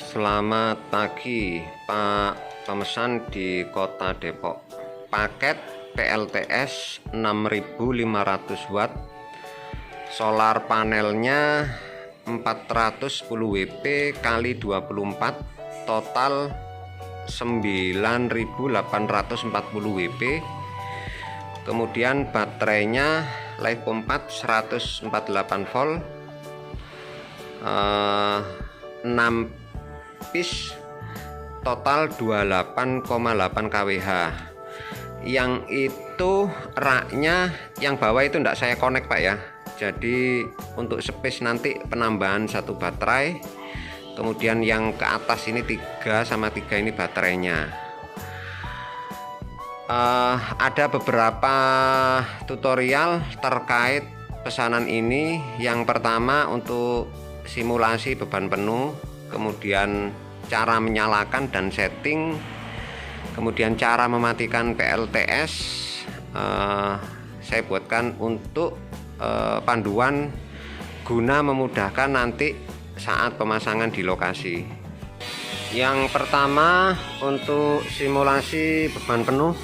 Selamat pagi Pak pemesan di Kota Depok. Paket PLTS 6500 watt, solar panelnya 410 WP kali 24, total 9840 WP. Kemudian baterainya LiPo 4 148 volt, 6 piece, total 28,8 kWh. Yang itu raknya yang bawah itu enggak saya connect Pak ya, jadi untuk space nanti penambahan satu baterai. Kemudian yang ke atas ini 3 sama 3 ini baterainya. Ada beberapa tutorial terkait pesanan ini. Yang pertama untuk simulasi beban penuh, kemudian cara menyalakan dan setting, kemudian cara mematikan PLTS. Saya buatkan untuk panduan guna memudahkan nanti saat pemasangan di lokasi. Yang pertama untuk simulasi beban penuh,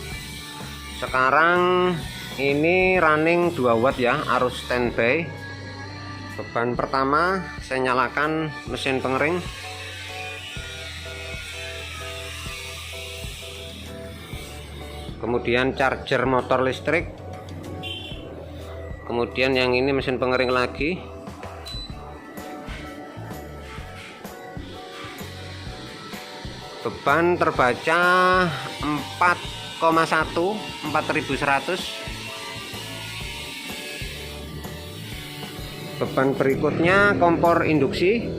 sekarang ini running 2 watt ya, arus standby. Beban pertama saya nyalakan mesin pengering, kemudian charger motor listrik, kemudian yang ini mesin pengering lagi. Beban terbaca 4100. Beban berikutnya kompor induksi,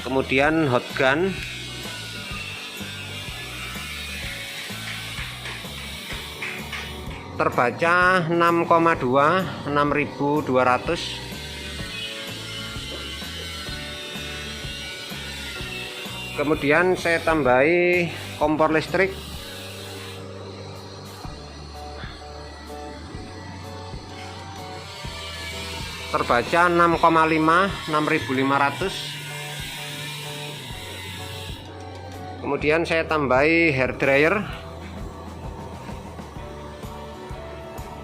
kemudian hot gun, terbaca 6,2 6200. Kemudian saya tambahi kompor listrik, terbaca 6,5 6500. Kemudian saya tambahi hair dryer,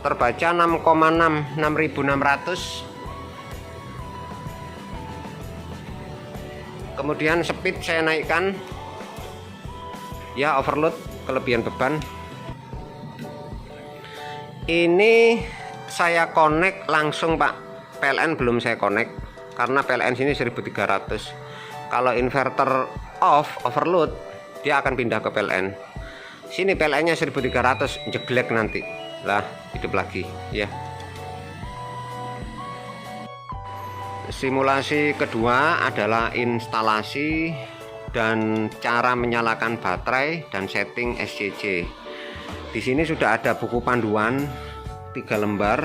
terbaca 6,6 6600. Kemudian speed saya naikkan ya, overload, kelebihan beban. Ini saya connect langsung Pak, PLN belum saya connect karena PLN sini 1300. Kalau inverter off overload dia akan pindah ke PLN. Sini PLN nya 1300, jeglek nanti lah, hidup lagi ya. Simulasi kedua adalah instalasi dan cara menyalakan baterai dan setting SCC. Di sini sudah ada buku panduan 3 lembar,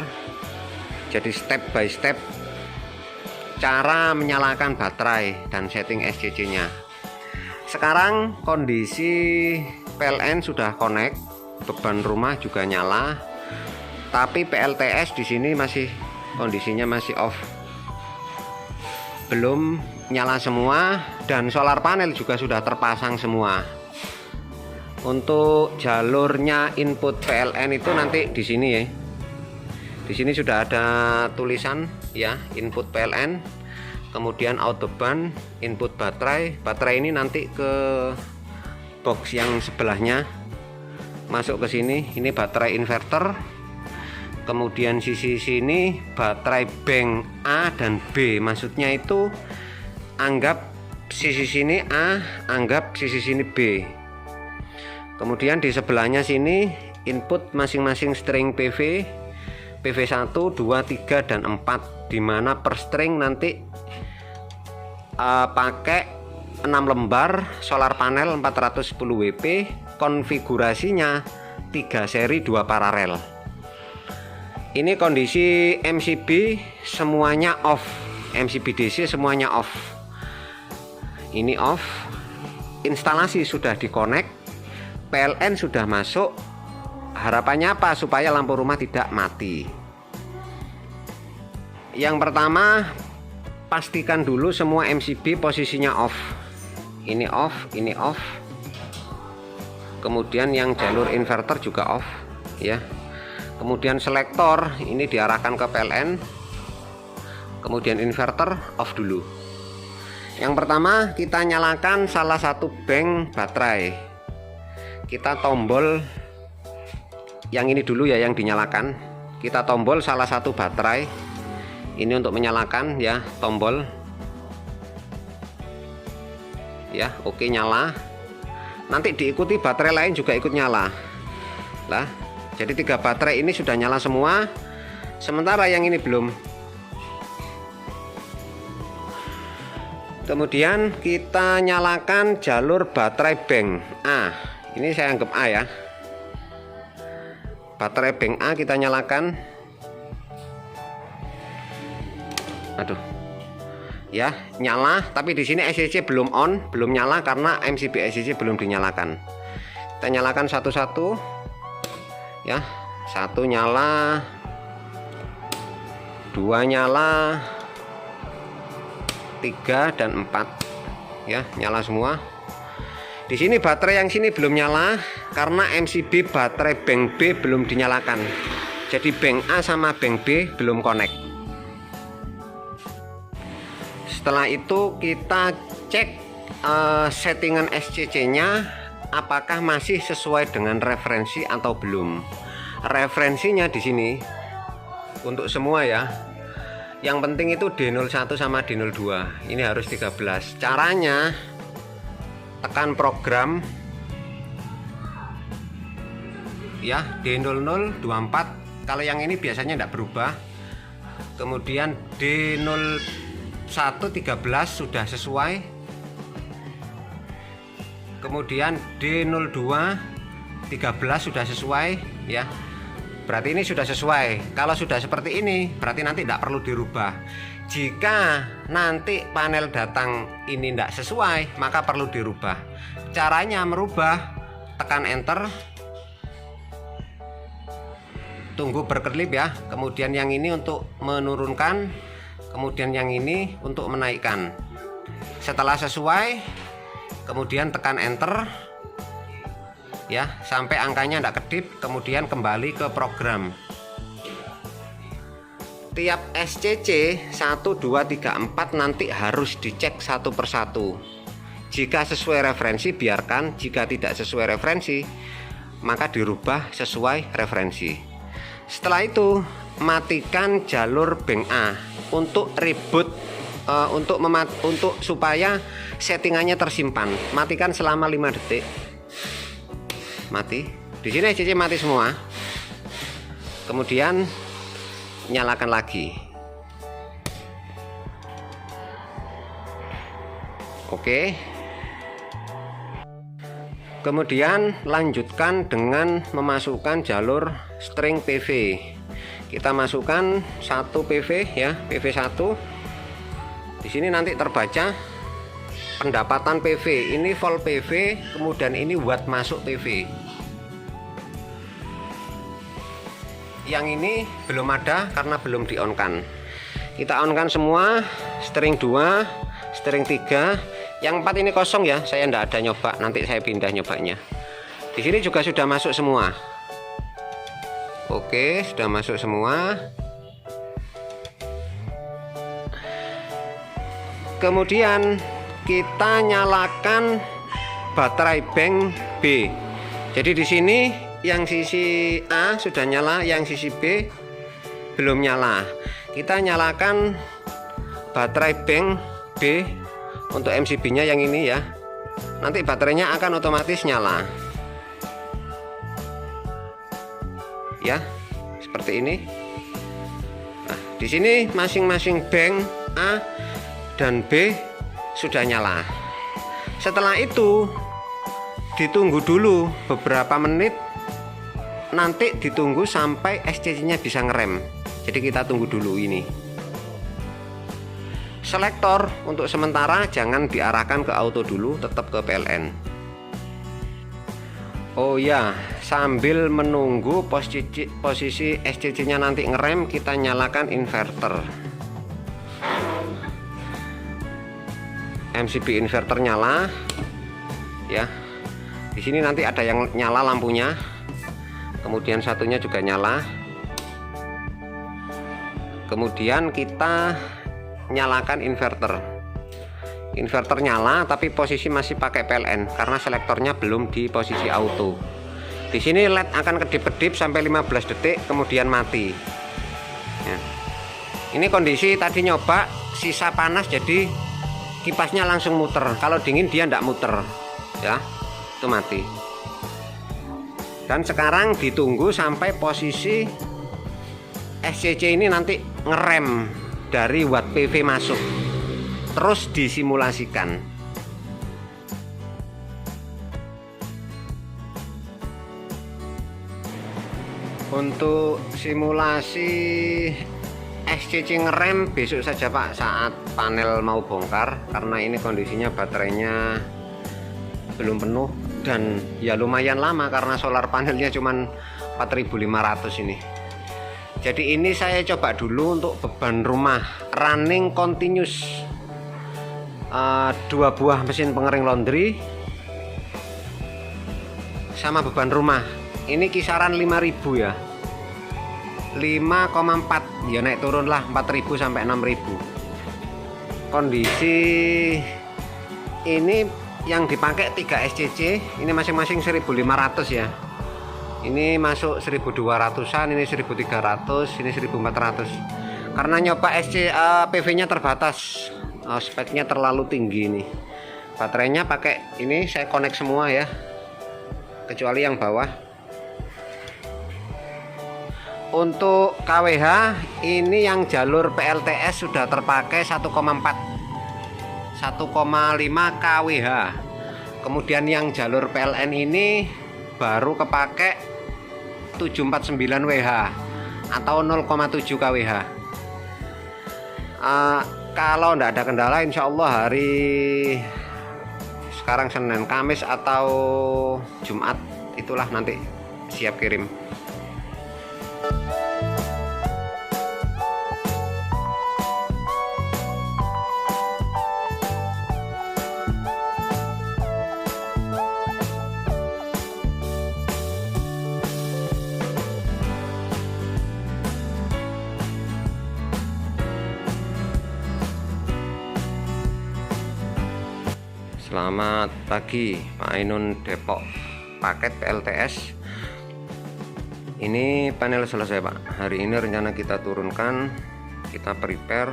jadi step by step cara menyalakan baterai dan setting SCC nya. Sekarang kondisi PLN sudah connect, beban rumah juga nyala, tapi PLTS di sini masih kondisinya masih off, belum nyala semua, dan solar panel juga sudah terpasang semua. Untuk jalurnya input PLN itu nanti di sini ya. Di sini sudah ada tulisan ya, input PLN, kemudian auto ban, input baterai. Baterai ini nanti ke box yang sebelahnya, masuk ke sini. Ini baterai inverter. Kemudian sisi sini baterai bank A dan B, maksudnya itu anggap sisi sini A, anggap sisi sini B. Kemudian di sebelahnya sini input masing-masing string PV, PV 1, 2, 3, dan 4, dimana per string nanti pakai 6 lembar solar panel 410 WP, konfigurasinya 3 seri 2 paralel. Ini kondisi MCB semuanya off, MCB DC semuanya off. Ini off. Instalasi sudah dikonek, PLN sudah masuk. Harapannya apa? Supaya lampu rumah tidak mati. Yang pertama, pastikan dulu semua MCB posisinya off. Ini off, ini off. Kemudian yang jalur inverter juga off ya. Kemudian selektor ini diarahkan ke PLN. Kemudian inverter off dulu. Yang pertama kita nyalakan salah satu bank baterai. Kita tombol yang ini dulu ya, yang dinyalakan. Kita tombol salah satu baterai. Ini untuk menyalakan ya, tombol. Ya, oke, nyala. Nanti diikuti baterai lain juga ikut nyala. Lah, jadi 3 baterai ini sudah nyala semua. Sementara yang ini belum. Kemudian kita nyalakan jalur baterai bank A. Ini saya anggap A ya. Baterai bank A kita nyalakan. Aduh. Ya, nyala, tapi di sini SCC belum on, belum nyala karena MCB SCC belum dinyalakan. Kita nyalakan satu-satu. Ya, 1 nyala. 2 nyala. 3 dan 4. Ya, nyala semua. Di sini baterai yang sini belum nyala karena MCB baterai bank B belum dinyalakan. Jadi bank A sama bank B belum connect. Setelah itu kita cek settingan SCC-nya apakah masih sesuai dengan referensi atau belum. Referensinya di sini untuk semua ya. Yang penting itu D01 sama D02. Ini harus 13. Caranya tekan program ya, D0024. Kalau yang ini biasanya tidak berubah. Kemudian D01 13 sudah sesuai. Kemudian D02 13 sudah sesuai ya. Berarti ini sudah sesuai. Kalau sudah seperti ini berarti nanti tidak perlu dirubah. Jika nanti panel datang ini tidak sesuai, maka perlu dirubah. Caranya merubah, tekan enter, tunggu berkelip ya. Kemudian yang ini untuk menurunkan, kemudian yang ini untuk menaikkan. Setelah sesuai, kemudian tekan enter ya, sampai angkanya tidak kedip, kemudian kembali ke program. Tiap SCC 1, 2, 3, 4 nanti harus dicek satu persatu. Jika sesuai referensi biarkan, jika tidak sesuai referensi maka dirubah sesuai referensi. Setelah itu matikan jalur bank A untuk reboot, untuk supaya settingannya tersimpan. Matikan selama 5 detik. Mati. Di sini SCC mati semua. Kemudian nyalakan lagi. Oke. Kemudian lanjutkan dengan memasukkan jalur string PV. Kita masukkan 1 PV ya, PV1. Di sini nanti terbaca pendapatan PV. Ini volt PV, kemudian ini watt masuk PV. Yang ini belum ada karena belum di-on-kan. Kita on-kan semua, string 2, string 3. Yang 4 ini kosong ya, saya tidak ada nyoba, nanti saya pindah nyobanya. Di sini juga sudah masuk semua. Oke, sudah masuk semua. Kemudian kita nyalakan baterai bank B. Jadi di sini yang sisi A sudah nyala, yang sisi B belum nyala. Kita nyalakan baterai bank B untuk MCB-nya yang ini ya. Nanti baterainya akan otomatis nyala. Ya, seperti ini. Nah, di sini masing-masing bank A dan B sudah nyala. Setelah itu ditunggu dulu beberapa menit. Nanti ditunggu sampai SCC-nya bisa ngerem. Jadi kita tunggu dulu ini. Selektor untuk sementara jangan diarahkan ke auto dulu, tetap ke PLN. Oh ya, sambil menunggu posisi SCC-nya nanti ngerem, kita nyalakan inverter. MCB inverter nyala ya. Di sini nanti ada yang nyala lampunya, kemudian satunya juga nyala. Kemudian kita nyalakan inverter. Inverter nyala tapi posisi masih pakai PLN karena selektornya belum di posisi auto. Di sini LED akan kedip-kedip sampai 15 detik kemudian mati ya. Ini kondisi tadi nyoba sisa panas, jadi kipasnya langsung muter. Kalau dingin dia tidak muter ya, itu mati. Dan sekarang ditunggu sampai posisi SCC ini nanti ngerem dari watt PV masuk, terus disimulasikan. Untuk simulasi SCC ngerem besok saja Pak, saat panel mau bongkar, karena ini kondisinya baterainya belum penuh dan ya lumayan lama karena solar panelnya cuman 4.500 ini. Jadi ini saya coba dulu untuk beban rumah running continuous, 2 buah mesin pengering laundry sama beban rumah ini kisaran 5.000 ya, 5,4 ya, naik turun lah 4.000 sampai 6.000. Kondisi ini yang dipakai 3 SCC ini masing-masing 1.500 ya. Ini masuk 1.200-an, ini 1.300, ini 1.400. Karena nyoba PV nya terbatas, speknya terlalu tinggi ini. Baterainya pakai ini saya connect semua ya, kecuali yang bawah. Untuk KWH ini yang jalur PLTS sudah terpakai 1,4 1,5 KWH. Kemudian yang jalur PLN ini baru kepake 749 WH atau 0,7 KWH. Kalau tidak ada kendala, insya Allah hari sekarang Senin, Kamis atau Jumat itulah nanti siap kirim. Selamat pagi Pak Ainun, Depok. Paket PLTS ini panel selesai Pak. Hari ini rencana kita turunkan, kita prepare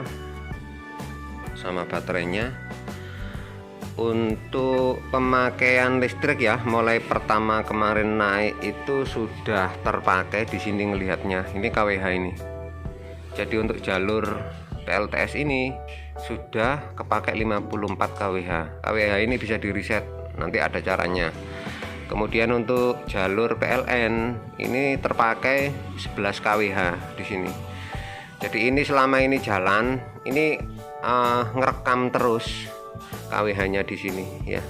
sama baterainya. Untuk pemakaian listrik ya, mulai pertama kemarin naik itu sudah terpakai. Di sini ngelihatnya ini KWH ini. Jadi untuk jalur PLTS ini sudah kepakai 54 KWH. KWH ini bisa di reset, nanti ada caranya. Kemudian untuk jalur PLN ini terpakai 11 KWH di sini. Jadi ini selama ini jalan, ini ngerekam terus KWH-nya di sini ya.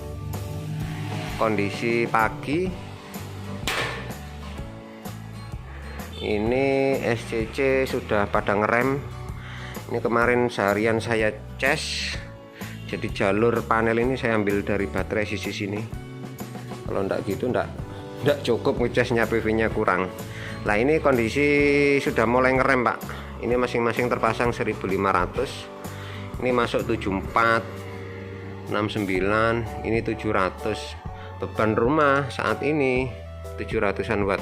Kondisi pagi ini SCC sudah pada ngerem. Ini kemarin seharian saya cas, jadi jalur panel ini saya ambil dari baterai sisi sini. Kalau enggak gitu enggak cukup ngecasnya, PV nya kurang. Nah ini kondisi sudah mulai ngerem Pak. Ini masing-masing terpasang 1.500. Ini masuk 74, 69, ini 700. Beban rumah saat ini 700-an watt.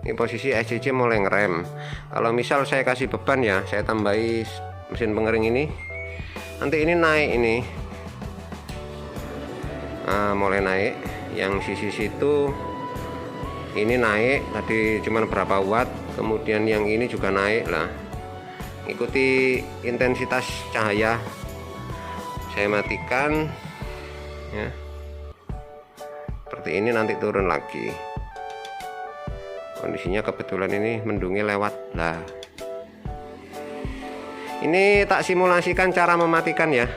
Ini posisi SCC mulai ngerem. Kalau misal saya kasih beban ya, saya tambahi mesin pengering ini, nanti ini naik ini. Mulai naik. Yang sisi situ ini naik, tadi cuman berapa watt. Kemudian yang ini juga naik lah. Ikuti intensitas cahaya. Saya matikan ya. Seperti ini, nanti turun lagi. Kondisinya kebetulan ini mendungnya lewat lah. Ini tak simulasikan cara mematikan ya.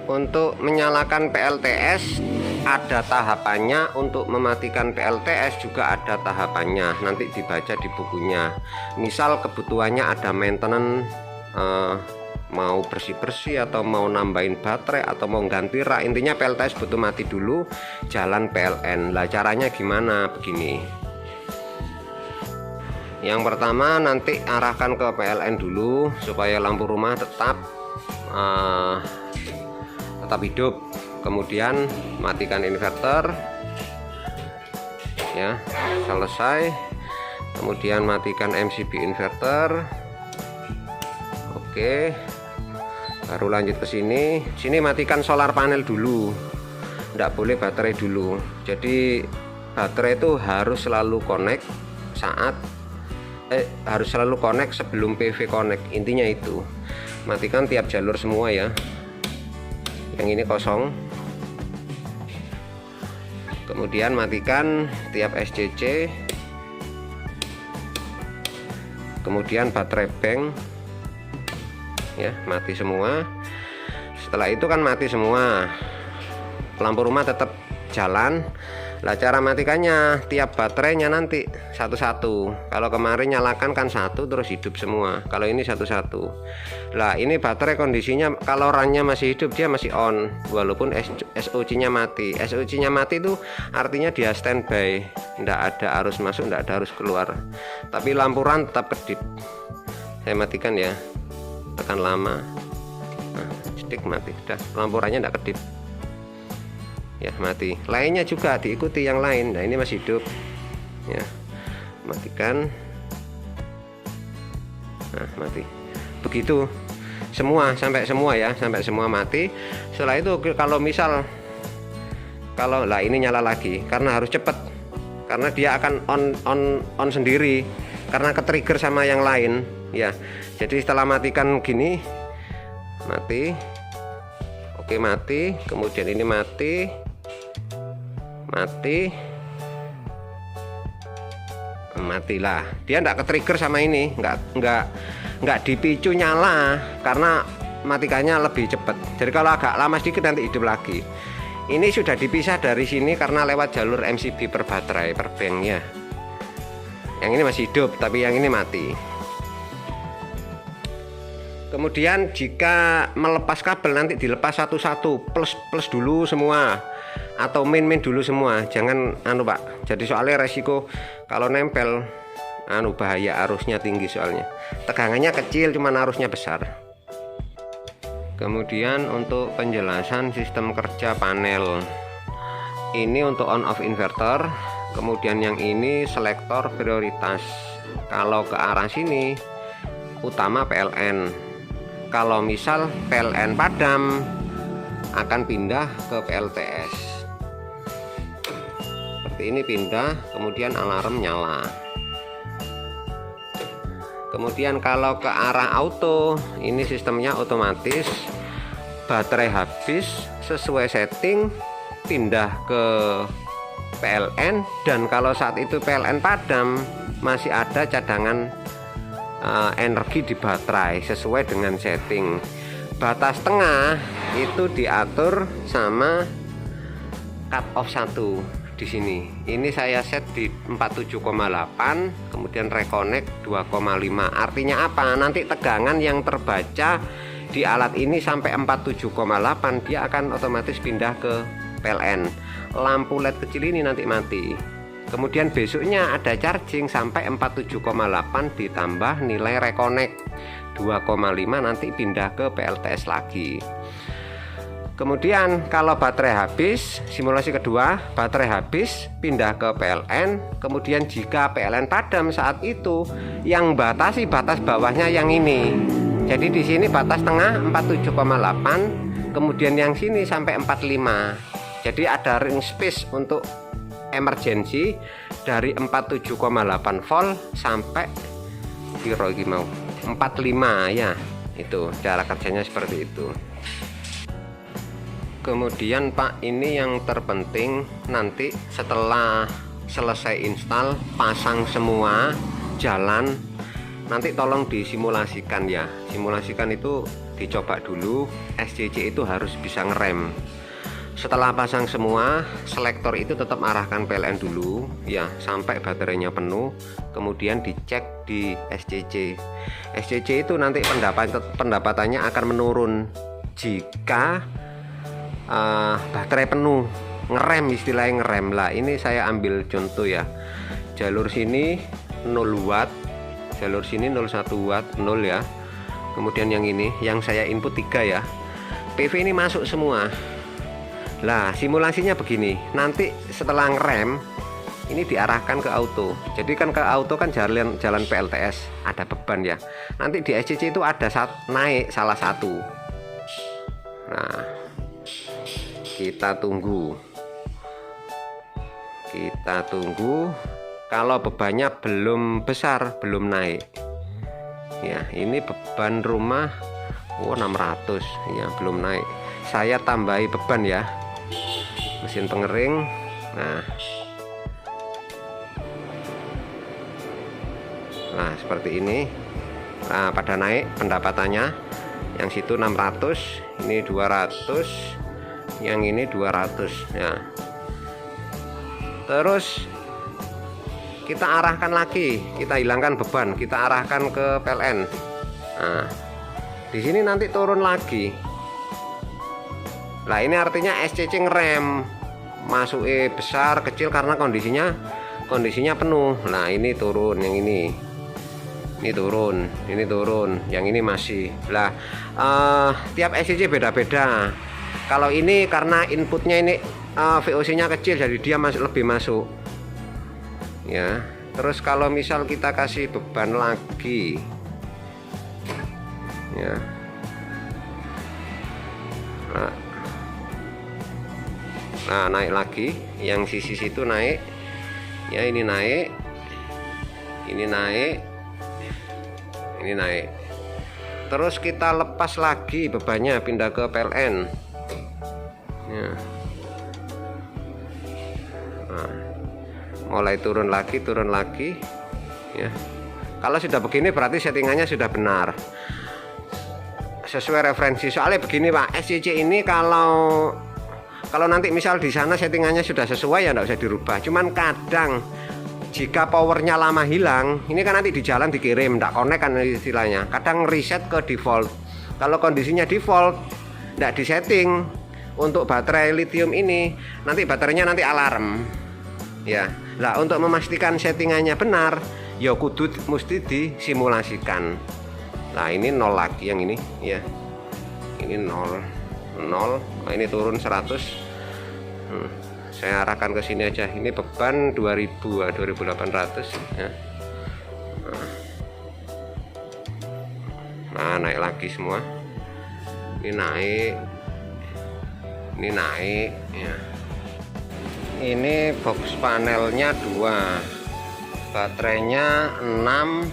Untuk menyalakan PLTS ada tahapannya, untuk mematikan PLTS juga ada tahapannya, nanti dibaca di bukunya. Misal kebutuhannya ada maintenance mau bersih-bersih atau mau nambahin baterai atau mau ganti rak, intinya PLTS butuh mati dulu, jalan PLN. Lah caranya gimana? Begini, yang pertama nanti arahkan ke PLN dulu supaya lampu rumah tetap hidup. Kemudian matikan inverter ya, selesai. Kemudian matikan MCB inverter. Oke, baru lanjut ke sini. Sini matikan solar panel dulu, tidak boleh baterai dulu. Jadi baterai itu harus selalu connect harus selalu connect sebelum PV connect. Intinya itu, matikan tiap jalur semua ya. Yang ini kosong. Kemudian matikan tiap SCC. Kemudian baterai bank ya, mati semua. Setelah itu kan mati semua, lampu rumah tetap jalan. Lah cara matikannya, tiap baterainya nanti satu-satu. Kalau kemarin nyalakan kan satu terus hidup semua, kalau ini satu-satu. Lah ini baterai kondisinya kalau runnya masih hidup dia masih on walaupun SOC nya mati. SOC nya mati itu artinya dia standby, tidak ada arus masuk, tidak ada arus keluar, tapi lampu run tetap kedip. Saya matikan ya, tekan lama, nah, stick mati, udah lampu runnya tidak kedip ya, mati. Lainnya juga diikuti yang lain. Nah ini masih hidup ya, matikan, nah mati. Begitu semua, sampai semua ya, sampai semua mati. Setelah itu kalau misal lah ini nyala lagi, karena harus cepat, karena dia akan on sendiri karena ke-trigger sama yang lain ya. Jadi setelah matikan gini, mati. Oke, mati. Kemudian ini mati, matilah. Dia enggak ke-trigger sama ini, enggak dipicu nyala karena matikannya lebih cepat. Jadi kalau agak lama sedikit nanti hidup lagi. Ini sudah dipisah dari sini karena lewat jalur MCB per baterai per bank ya. Yang ini masih hidup tapi yang ini mati. Kemudian jika melepas kabel nanti dilepas satu-satu, plus dulu semua atau main dulu semua, jangan Pak. Jadi soalnya resiko kalau nempel bahaya, arusnya tinggi soalnya. Tegangannya kecil cuman arusnya besar. Kemudian untuk penjelasan sistem kerja panel. Ini untuk on off inverter, kemudian yang ini selektor prioritas. Kalau ke arah sini utama PLN. Kalau misal PLN padam akan pindah ke PLTS. Seperti ini pindah, kemudian alarm nyala. Kemudian kalau ke arah auto, ini sistemnya otomatis. Baterai habis sesuai setting pindah ke PLN, dan kalau saat itu PLN padam masih ada cadangan energi di baterai sesuai dengan setting. Batas tengah itu diatur sama cut off 1 di sini. Ini saya set di 47,8, kemudian reconnect 2,5. Artinya apa? Nanti tegangan yang terbaca di alat ini sampai 47,8 dia akan otomatis pindah ke PLN. Lampu LED kecil ini nanti mati. Kemudian besoknya ada charging sampai 47,8 ditambah nilai reconnect 2,5 nanti pindah ke PLTS lagi. Kemudian kalau baterai habis, simulasi kedua, baterai habis pindah ke PLN. Kemudian jika PLN padam saat itu, yang batasi batas bawahnya yang ini. Jadi di sini batas tengah 47,8, kemudian yang sini sampai 45. Jadi ada ring space untuk emergency dari 47,8 volt sampai kira mau 45 ya. Itu cara kerjanya seperti itu. Kemudian Pak, ini yang terpenting nanti setelah selesai install, pasang semua, jalan, nanti tolong disimulasikan ya. Simulasikan itu dicoba dulu, SCC itu harus bisa ngerem. Setelah pasang semua, selektor itu tetap arahkan PLN dulu ya sampai baterainya penuh, kemudian dicek di SCC. SCC itu nanti pendapatannya akan menurun jika baterai penuh, ngerem, istilahnya ngerem lah. Ini saya ambil contoh ya, jalur sini 0 watt, jalur sini 01 watt 0 ya, kemudian yang ini yang saya input 3 ya, PV ini masuk semua. Lah simulasinya begini, nanti setelah ngerem ini diarahkan ke auto. Jadi kan ke auto kan jalan PLTS ada beban ya, nanti di SCC itu ada naik salah satu. Nah kita tunggu kalau bebannya belum besar, belum naik ya. Ini beban rumah 600 ya, belum naik. Saya tambahi beban ya, mesin pengering. Nah seperti ini. Nah pada naik pendapatannya, yang situ 600, ini 200, yang ini 200 ya. Terus kita arahkan lagi, kita hilangkan beban, kita arahkan ke PLN. Nah di sini nanti turun lagi. Nah ini artinya SCC ngerem, masuk besar kecil karena kondisinya penuh. Nah ini turun, yang ini turun, ini turun, yang ini masih. Lah tiap SCC beda-beda. Kalau ini karena inputnya ini VOC-nya kecil, jadi dia lebih masuk ya. Terus kalau misal kita kasih beban lagi ya, nah naik lagi, yang sisi situ naik ya, ini naik, ini naik, ini naik. Terus kita lepas lagi bebannya, pindah ke PLN ya. Nah, mulai turun lagi ya. Kalau sudah begini berarti settingannya sudah benar, sesuai referensi. Soalnya begini Pak, SCC ini kalau nanti misal di sana settingannya sudah sesuai ya enggak usah dirubah. Cuman kadang jika powernya lama hilang, ini kan nanti di jalan dikirim, enggak connect kan istilahnya. Kadang reset ke default. Kalau kondisinya default, enggak disetting untuk baterai lithium ini, nanti baterainya nanti alarm ya. Lah untuk memastikan settingannya benar, ya kudu mesti disimulasikan. Nah ini 0 lagi, yang ini ya, ini 0. Nah ini turun 100. Saya arahkan ke sini aja. Ini beban 2000, 2800 ya. Nah naik lagi semua. Ini naik ya. Ini box panelnya 2, baterainya 6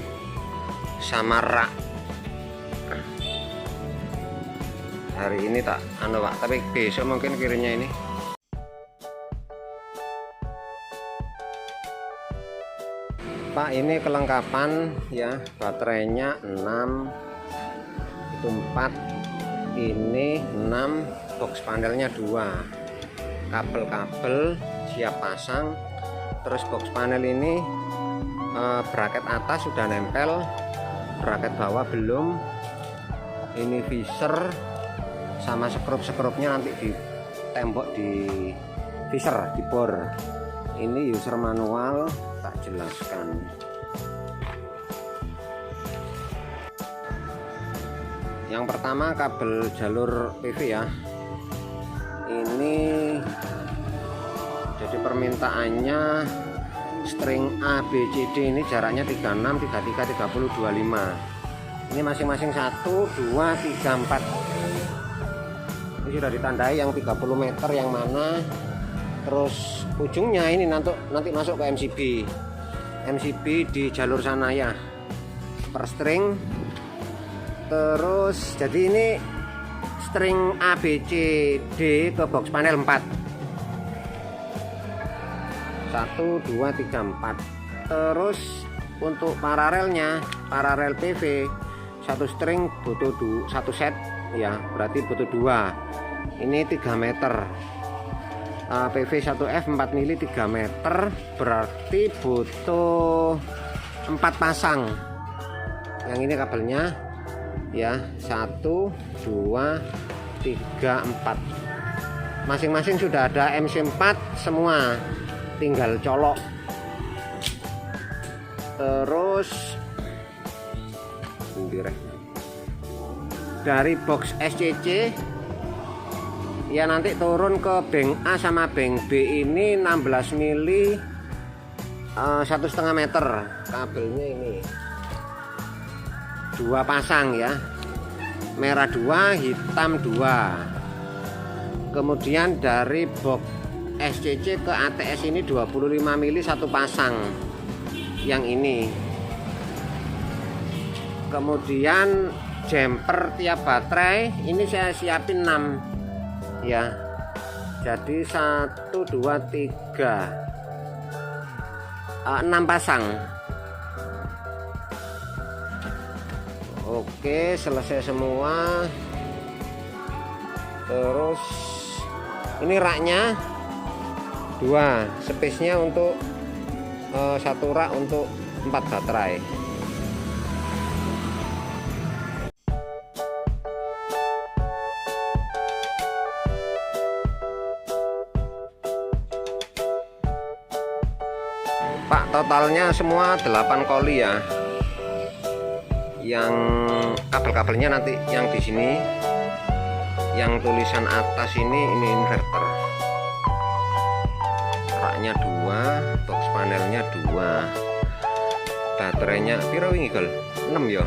sama rak. Hari ini tak Pak, tapi besok mungkin kirimnya ini. Pak, ini kelengkapan ya, baterainya 6, itu 4, ini 6, box panelnya 2, kabel-kabel siap pasang. Terus box panel ini bracket atas sudah nempel, bracket bawah belum. Ini visor sama skrup-skrupnya nanti di tembok, di visor, di bor. Ini user manual, tak jelaskan. Yang pertama kabel jalur PV ya. Ini jadi permintaannya string A, B, C, D ini jaraknya 36, 33, 30, 25. Ini masing-masing 1, 2, 3, 4. Ini sudah ditandai yang 30 meter yang mana. Terus ujungnya ini nanti masuk ke MCB di jalur sana ya, per string. Terus jadi ini string A, B, C, D ke box panel 4. 1, 2, 3, 4. Terus untuk paralelnya, paralel PV, satu string butuh 1 set ya, berarti butuh 2. Ini 3 meter PV 1F 4 mili 3 meter, berarti butuh 4 pasang. Yang ini kabelnya ya, 1 2 3 4, masing-masing sudah ada MC4 semua, tinggal colok. Terus dari box SCC ya, nanti turun ke bank A sama bank B ini 16 mili 1,5 meter. Kabelnya ini 2 pasang ya, merah 2 hitam 2. Kemudian dari box SCC ke ATS ini 25 mili 1 pasang yang ini. Kemudian jumper tiap baterai ini saya siapin 6 ya, jadi 1 2 3 6 pasang. Oke, selesai semua. Terus ini raknya 2, space-nya untuk 1 rak untuk 4 baterai. Pak, totalnya semua 8 koli ya. Yang kabel-kabelnya nanti yang di sini, yang tulisan atas ini inverter. Raknya 2, box panelnya 2, baterainya piro wingi, Gol? 6 ya.